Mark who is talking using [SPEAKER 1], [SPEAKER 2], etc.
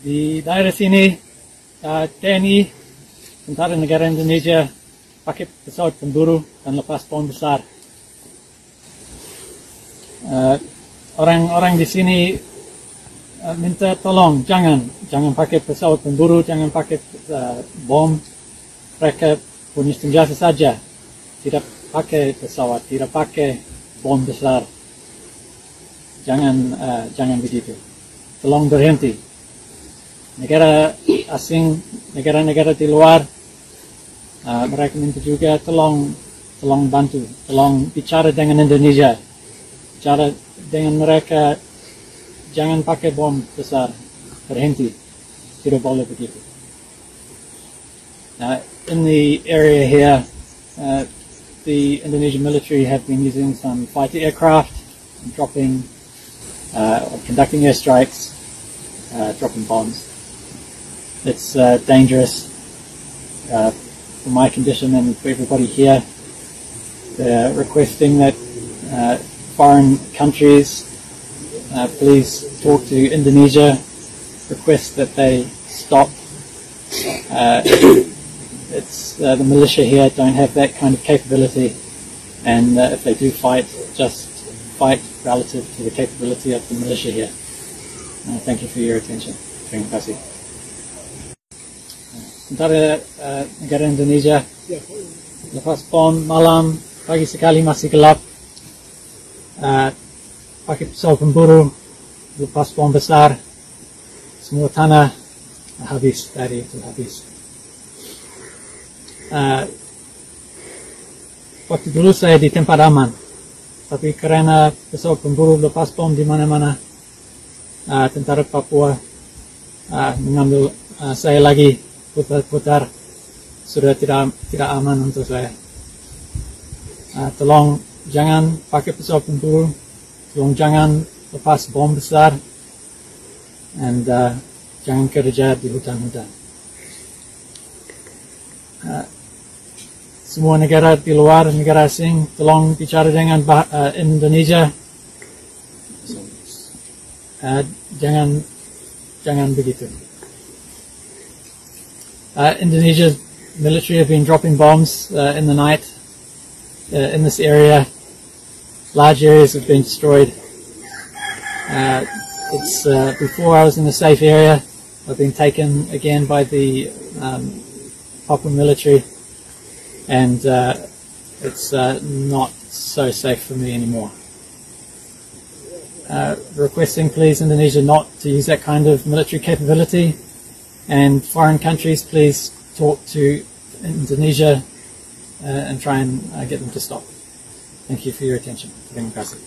[SPEAKER 1] Di daerah sini TNI, tentara negara Indonesia, pakai pesawat tempur dan lepas bom besar. Orang-orang di sini minta tolong, jangan pakai pesawat tempur, jangan pakai bom. Mereka punya senjata saja, tidak pakai pesawat, tidak pakai bom besar. Jangan begitu. Tolong berhenti. Negara asing, negara-negara di luar, mereka minta juga tolong bantu, tolong bicara dengan Indonesia, bicara dengan mereka, jangan pakai bom besar, berhenti, tidak boleh begitu. In the area here, the Indonesian military have been using some fighter aircraft, dropping, or conducting airstrikes, dropping bombs. It's dangerous for my condition and for everybody here. They're requesting that foreign countries please talk to Indonesia, request that they stop. The militia here don't have that kind of capability, and if they do fight, just fight relative to the capability of the militia here. Thank you for your attention. Terima kasih. Tentara negara Indonesia lepas bom malam, pagi sekali masih gelap, pakai pesawat tempur, lepas bom besar, semua tanah habis dari itu habis. Waktu dulu saya di tempat aman, tapi karena pesawat tempur lepas bom di mana-mana, tentara Papua mengambil saya lagi putar-putar, sudah tidak aman untuk saya. Tolong jangan pakai pesawat tempur, tolong jangan lepas bom besar, dan jangan kerja di hutan-hutan. Semua negara di luar, negara asing, tolong bicara dengan Indonesia. Jangan begitu. Indonesia's military have been dropping bombs in the night in this area. Large areas have been destroyed. Before I was in a safe area. I've been taken again by the Papua military, and it's not so safe for me anymore. Requesting please Indonesia not to use that kind of military capability, and foreign countries please talk to Indonesia and try and get them to stop. Thank you for your attention. Terima kasih.